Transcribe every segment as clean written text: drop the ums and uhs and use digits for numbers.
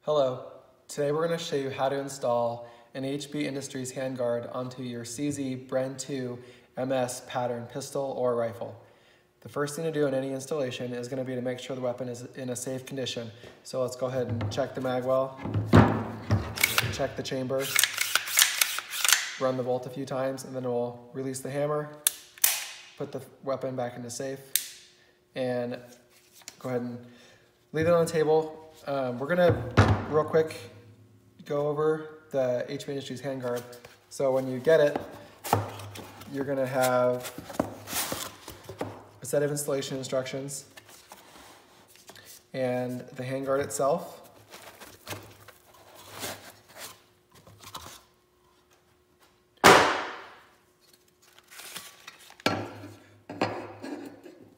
Hello, today we're going to show you how to install an HB Industries handguard onto your CZ Bren 2 MS pattern pistol or rifle. The first thing to do in any installation is going to be to make sure the weapon is in a safe condition. So let's go ahead and check the mag well, check the chamber, run the bolt a few times, and then we'll release the hammer, put the weapon back into safe, and go ahead and leave it on the table. We're gonna, real quick, go over the HB Industries handguard. So when you get it, you're gonna have a set of installation instructions and the handguard itself.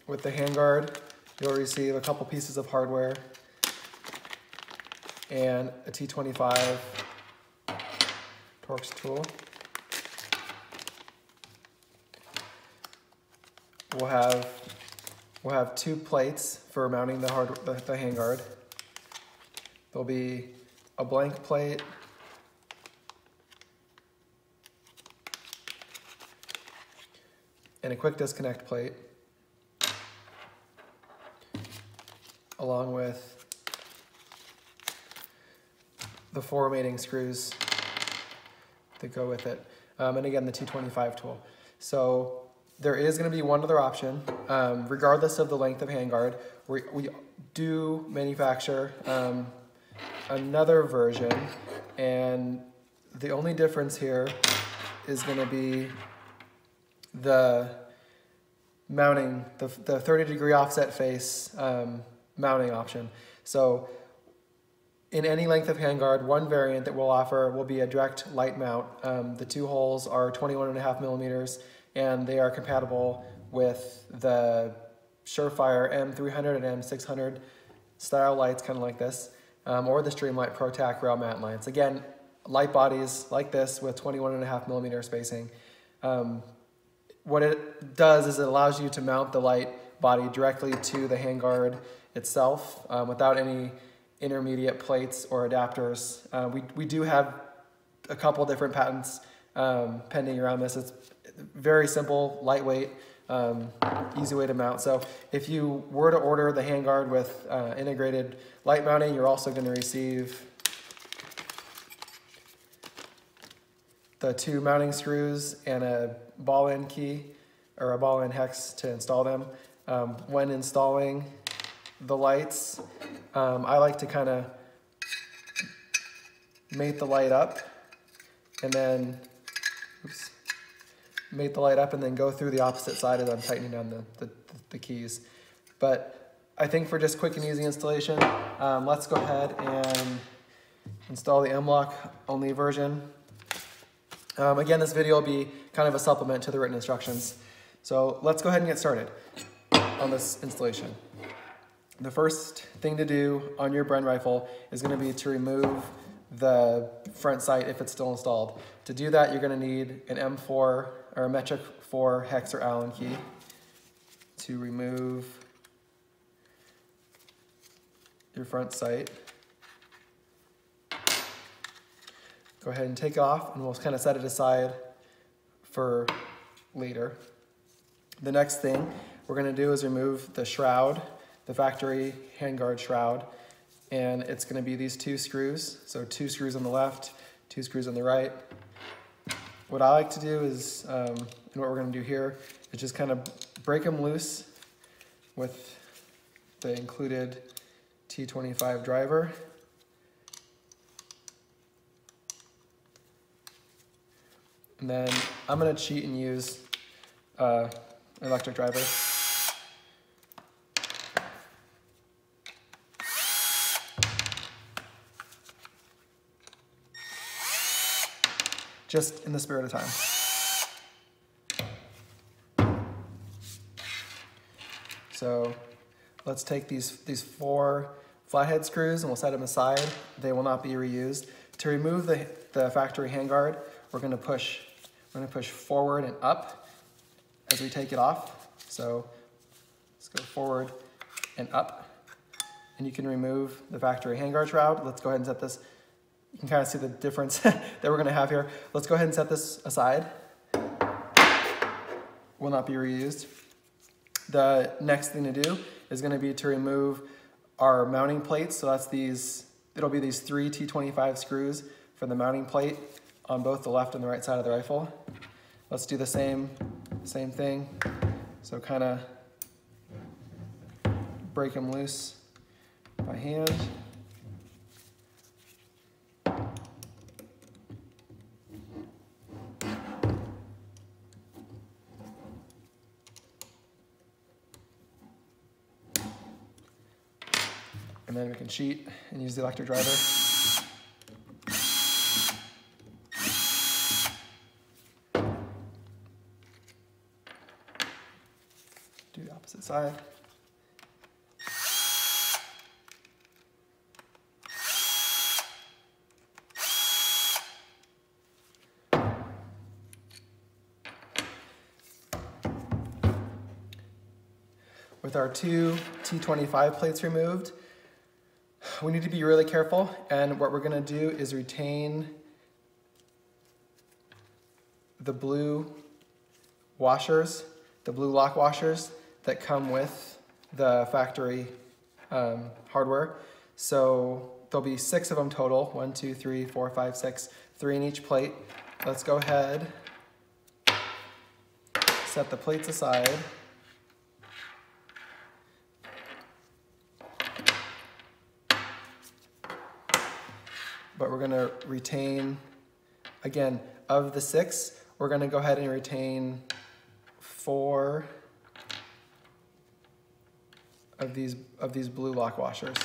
With the handguard, you'll receive a couple pieces of hardware and a T25 Torx tool. We'll have two plates for mounting the handguard. There'll be a blank plate and a quick disconnect plate, along with the 4 mating screws that go with it, and again the T25 tool. So there is going to be one other option, regardless of the length of handguard. We do manufacture another version, and the only difference here is going to be the mounting, the 30-degree offset face mounting option. So in any length of handguard, one variant that we'll offer will be a direct light mount. The two holes are 21.5 millimeters, and they are compatible with the Surefire M300 and M600 style lights, kind of like this, or the Streamlight Pro Tac rail mount lights. Again, light bodies like this with 21.5 millimeter spacing. What it does is it allows you to mount the light body directly to the handguard itself without any intermediate plates or adapters. We do have a couple different patents pending around this. It's very simple, lightweight, easy way to mount. So if you were to order the handguard with integrated light mounting, you're also going to receive the 2 mounting screws and a ball-end key or a ball-end hex to install them. When installing the lights, I like to kind of mate the light up and then, mate the light up and then go through the opposite side as I'm tightening down the keys. But I think for just quick and easy installation, let's go ahead and install the M-Lock only version. Again, this video will be kind of a supplement to the written instructions. So let's go ahead and get started on this installation. The first thing to do on your Bren rifle is going to be to remove the front sight if it's still installed. To do that, you're going to need an M4 or a metric 4 hex or Allen key to remove your front sight. Go ahead and take off, and we'll kind of set it aside for later. The next thing we're going to do is remove the shroud, the factory handguard shroud, and it's going to be these 2 screws. So 2 screws on the left, 2 screws on the right. What I like to do is, and what we're going to do here, is just kind of break them loose with the included T25 driver. And then I'm going to cheat and use an electric driver. Just in the spirit of time. So let's take these 4 flathead screws and we'll set them aside. They will not be reused. To remove the factory handguard, we're going to push forward and up as we take it off. So let's go forward and up. and you can remove the factory handguard shroud. Let's go ahead and set this. You can kind of see the difference that we're going to have here. Let's go ahead and set this aside. Will not be reused. The next thing to do is going to be to remove our mounting plates. So that's these, it'll be these 3 T25 screws for the mounting plate on both the left and the right side of the rifle. Let's do the same thing. So kind of break them loose by hand. And then we can cheat and use the electric driver. Do the opposite side. With our 2 T25 plates removed, we need to be really careful, and what we're going to do is retain the blue washers, the blue lock washers that come with the factory hardware. So there'll be 6 of them total, 1, 2, 3, 4, 5, 6, 3 in each plate. Let's go ahead, set the plates aside. But we're going to retain, again, of the 6, we're going to go ahead and retain 4 of these blue lock washers.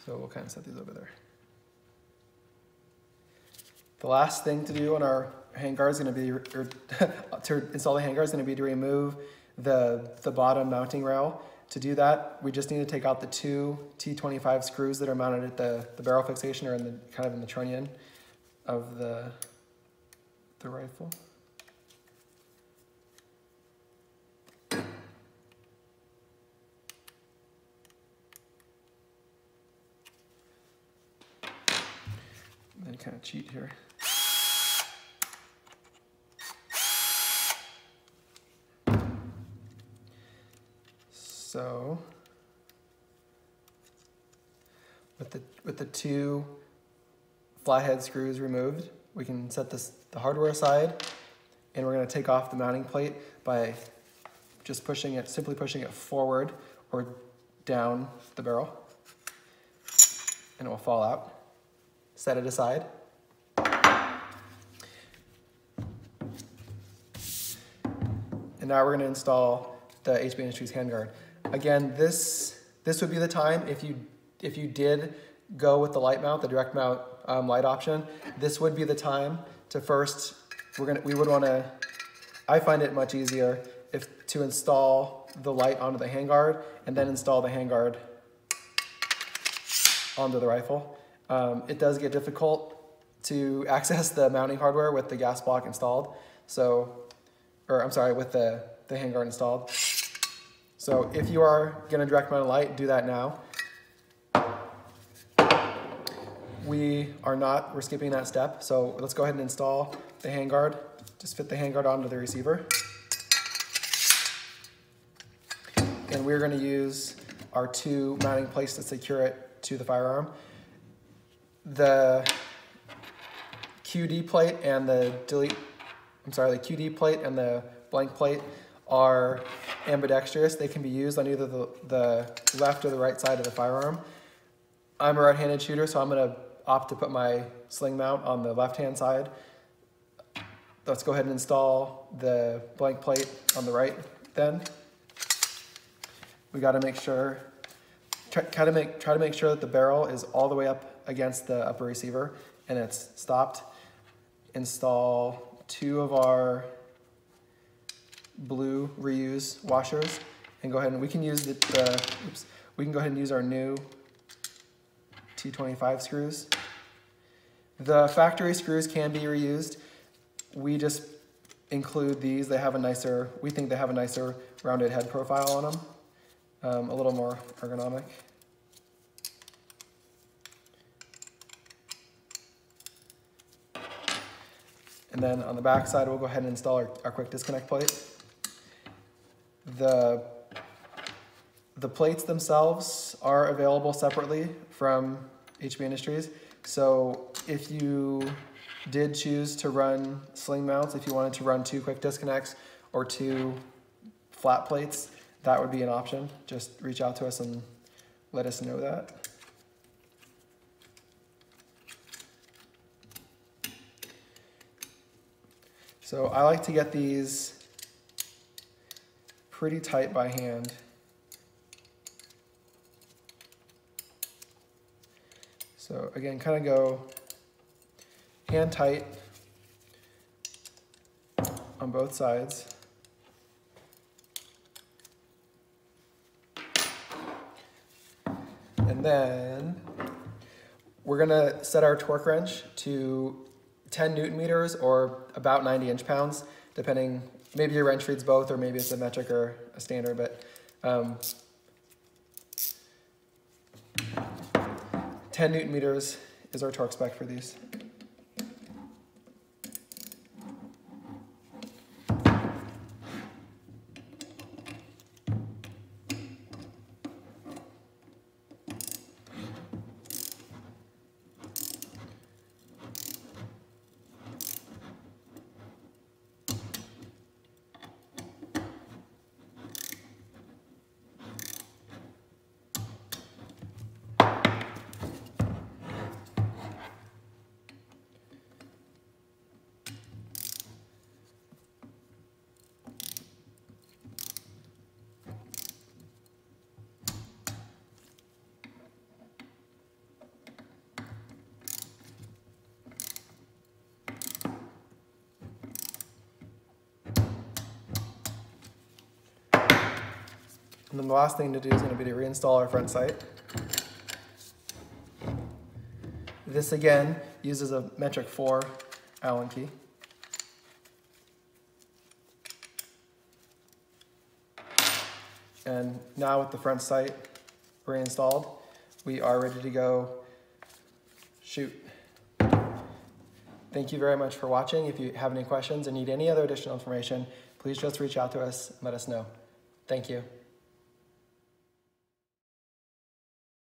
So we'll kind of set these over there. The last thing to do on our handguard is going to be, or to install the handguard is going to be to remove the bottom mounting rail. To do that, we just need to take out the 2 T25 screws that are mounted at the barrel fixation or in the kind of in the trunnion of the rifle. And then kind of cheat here. So with the 2 flathead screws removed, we can set the hardware aside, and we're going to take off the mounting plate by just simply pushing it forward or down the barrel, and it will fall out. Set it aside. And now we're going to install the HB Industries handguard. Again, this would be the time if you did go with the light mount, the direct mount light option. This would be the time to first. We would want to. I find it much easier to install the light onto the handguard and then install the handguard onto the rifle. It does get difficult to access the mounting hardware with the gas block installed. With the handguard installed. So if you are going to direct mount a light, do that now. We're skipping that step. So let's go ahead and install the handguard. Just fit the handguard onto the receiver. And we're going to use our 2 mounting plates to secure it to the firearm. The QD plate and the QD plate and the blank plate are ambidextrous. They can be used on either the left or the right side of the firearm. I'm a right-handed shooter, so I'm going to opt to put my sling mount on the left-hand side. Let's go ahead and install the blank plate on the right then. We got to make sure, try to make sure that the barrel is all the way up against the upper receiver and it's stopped. Install 2 of our blue reuse washers and go ahead and we can use we can go ahead and use our new T25 screws. The factory screws can be reused. We just include these. They have a nicer, we think they have a nicer rounded head profile on them, a little more ergonomic. And then on the back side, we'll go ahead and install our quick disconnect plate. The plates themselves are available separately from HB Industries. So if you did choose to run sling mounts, if you wanted to run 2 quick disconnects or 2 flat plates, that would be an option. Just reach out to us and let us know that. So I like to get these pretty tight by hand. So again, kind of go hand tight on both sides. And then we're gonna set our torque wrench to 10 Newton meters or about 90 inch-pounds, depending, maybe your wrench reads both or maybe it's a metric or a standard, but 10 Newton meters is our torque spec for these. And then the last thing to do is going to be to reinstall our front sight. This again uses a metric 4 Allen key. And now with the front sight reinstalled, we are ready to go shoot. Thank you very much for watching. If you have any questions or need any other additional information, please just reach out to us and let us know. Thank you.